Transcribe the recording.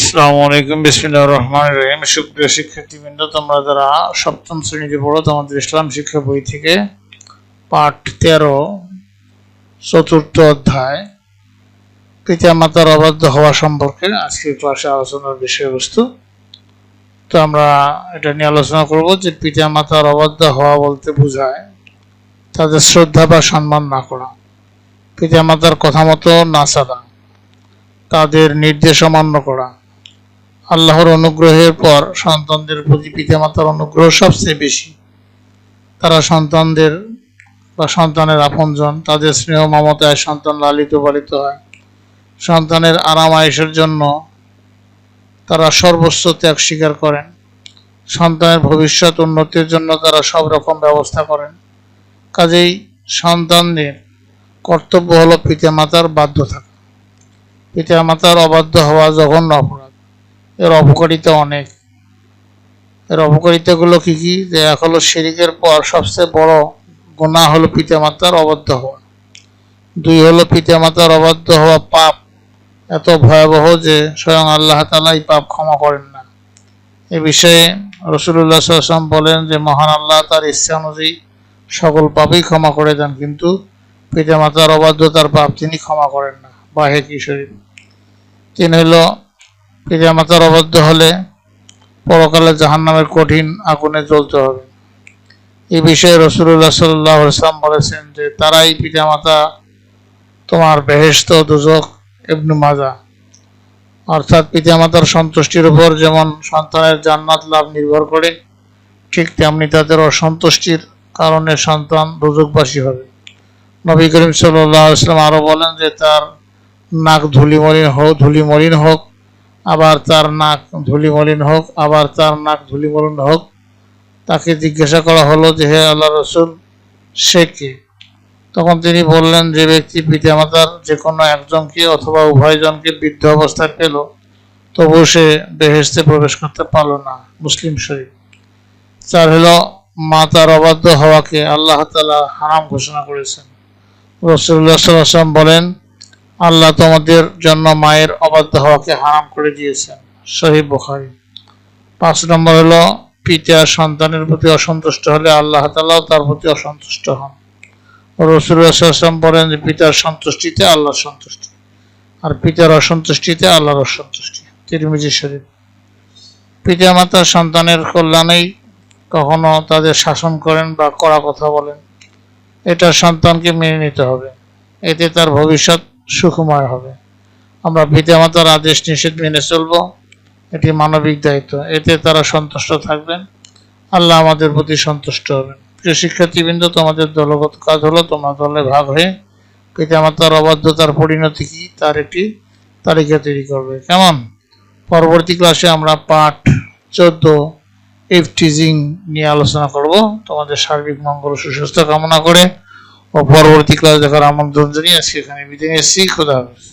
আসসালামু আলাইকুম, বিসমিল্লাহির রহমানির রহিম। সুপ্রিয় শিক্ষার্থীবৃন্দ, তোমরা যারা সপ্তম শ্রেণীতে পড়ো, তোমাদের ইসলাম শিক্ষা বই থেকে পাঠ 13 চতুর্থ অধ্যায় পিতামাতার অবাধ্য হওয়া সম্পর্কে আজকের ক্লাসে আলোচনার বিষয়বস্তু। তো আমরা এটা নিয়ে আলোচনা করব যে পিতামাতার অবাধ্য হওয়া বলতে বোঝায় তাদের শ্রদ্ধা বা সম্মান না করা, পিতামাতার কথা মতো না চলা, তাদের নির্দেশ অমান্য করা। আল্লাহর অনুগ্রহের পর সন্তানদের প্রতি পিতামাতার অনুগ্রহ সবচেয়ে বেশি। তারা সন্তানদের বা সন্তানের আপনজন, তাদের স্নেহ মমতায় সন্তান লালিত পালিত হয়। সন্তানের আরাম আয়েশের জন্য তারা সর্বোচ্চ ত্যাগ স্বীকার করেন। সন্তানের ভবিষ্যৎ উন্নতির জন্য তারা সব রকম ব্যবস্থা করেন। কাজেই সন্তানদের কর্তব্য হলো পিতামাতার বাধ্য থাকা। পিতামাতার অবাধ্য হওয়া জঘন্য অপরাধ। এর অপকারিতা অনেক। এর অপকারিতাগুলো কি কি? যে এক হলো শিরকের পর সবচেয়ে বড় গুনাহ হলো পিতামাতার অবাধ্য হওয়া। দুই হলো পিতামাতার অবাধ্য হওয়া পাপ এত ভয়াবহ যে স্বয়ং আল্লাহ তাআলা এই পাপ ক্ষমা করেন না। এ বিষয়ে রাসূলুল্লাহ সাল্লাল্লাহু আলাইহি ওয়াসাল্লাম বলেন যে মহান আল্লাহ তার ইচ্ছা অনুযায়ী সকল পাপই ক্ষমা করে দেন, কিন্তু পিতামাতার অবাধ্যতার পাপ তিনি ক্ষমা করেন না। বাহেকি শরীফ। তিন হলো পিতামাতার অবাধ্য হলে পরকালে জাহান্নামের কঠিন আগুনে জ্বলতে হবে। এই বিষয়ে রাসূলুল্লাহ সাল্লাল্লাহু আলাইহি ওয়াসাল্লাম বলেছেন যে তারাই পিতামাতা তোমার বেহেশত ও দোজখ। ইবনে মাজাহ। অর্থাৎ পিতামাতার সন্তুষ্টির উপর যেমন সন্তানের জান্নাত লাভ নির্ভর করে, ঠিক তেমনি তাদের অসন্তুষ্টির কারণে সন্তান দোজখবাসী হবে। নবী করিম সাল্লাল্লাহু আলাইহি ওয়াসাল্লাম আরো বলেন যে তার নাক ধুলিমলিন হোক, আবার তার নাক ধুলিমলিন হোক। তাকে জিজ্ঞাসা করা হলো যে হে আল্লাহ রাসূল, সে কে? তখন তিনি বললেন, যে ব্যক্তি পিতামাতার যে কোনো একজনকে অথবা উভয়জনকে বৃদ্ধ অবস্থায় পেল, তবু সে বেহেশতে প্রবেশ করতে পারল না। মুসলিম শরীফ। চার হলো মাতার অবাধ্য হওয়াকে আল্লাহ তাআলা হারাম ঘোষণা করেছেন। রাসূলুল্লাহ সাল্লাল্লাহু আলাইহি ওয়াসাল্লাম বলেন, আল্লাহ তোমাদের জন্য মায়ের অবাধ্য হওয়াকে হারাম করে দিয়েছেন। সহিহ বুখারী। 5 নম্বর হলো পিতা সন্তানের প্রতি অসন্তুষ্ট হলে আল্লাহ তাআলাও তার প্রতি অসন্তুষ্ট হন। রাসূলুল্লাহ সাল্লাল্লাহু আলাইহি ওয়াসাল্লাম বলেন যে পিতার সন্তুষ্টিতে আল্লাহর সন্তুষ্টি, আর পিতার অসন্তুষ্টিতে আল্লাহর অসন্তুষ্টি। তিরমিজি শরীফ। পিতামাতা সন্তানের কল্যাণেই কখনো তাদের শাসন করেন বা কড়া কথা বলেন, এটা সন্তানকে মেনে নিতে হবে। এতে তার ভবিষ্যৎ সুখময় হবে। আমরা পিতামাতার আদেশ নিষেধ মেনে চলব, এটি মানবিক দায়িত্ব। এতে তারা সন্তুষ্ট থাকবেন, আল্লাহ আমাদের প্রতি সন্তুষ্ট হবেন। প্রিয় শিক্ষার্থীবৃন্দ, তোমাদের দলগত কাজ হলো তোমরা দলে ভাগ হয়ে পিতামাতার অবাধ্যতার পরিণতি কি তার একটি তালিকা তৈরি করবে। কেমন? পরবর্তী ক্লাসে আমরা পাঠ 14 ইফটিজিং নিয়ে আলোচনা করব। তোমাদের সার্বিক মঙ্গল ও সুস্বাস্থ্য কামনা করে ও পরবর্তী ক্লাস দেখার আমন্ত্রণ জানিয়ে আজকে এখানে বিদায় নিচ্ছি। খোদা হাফেজ।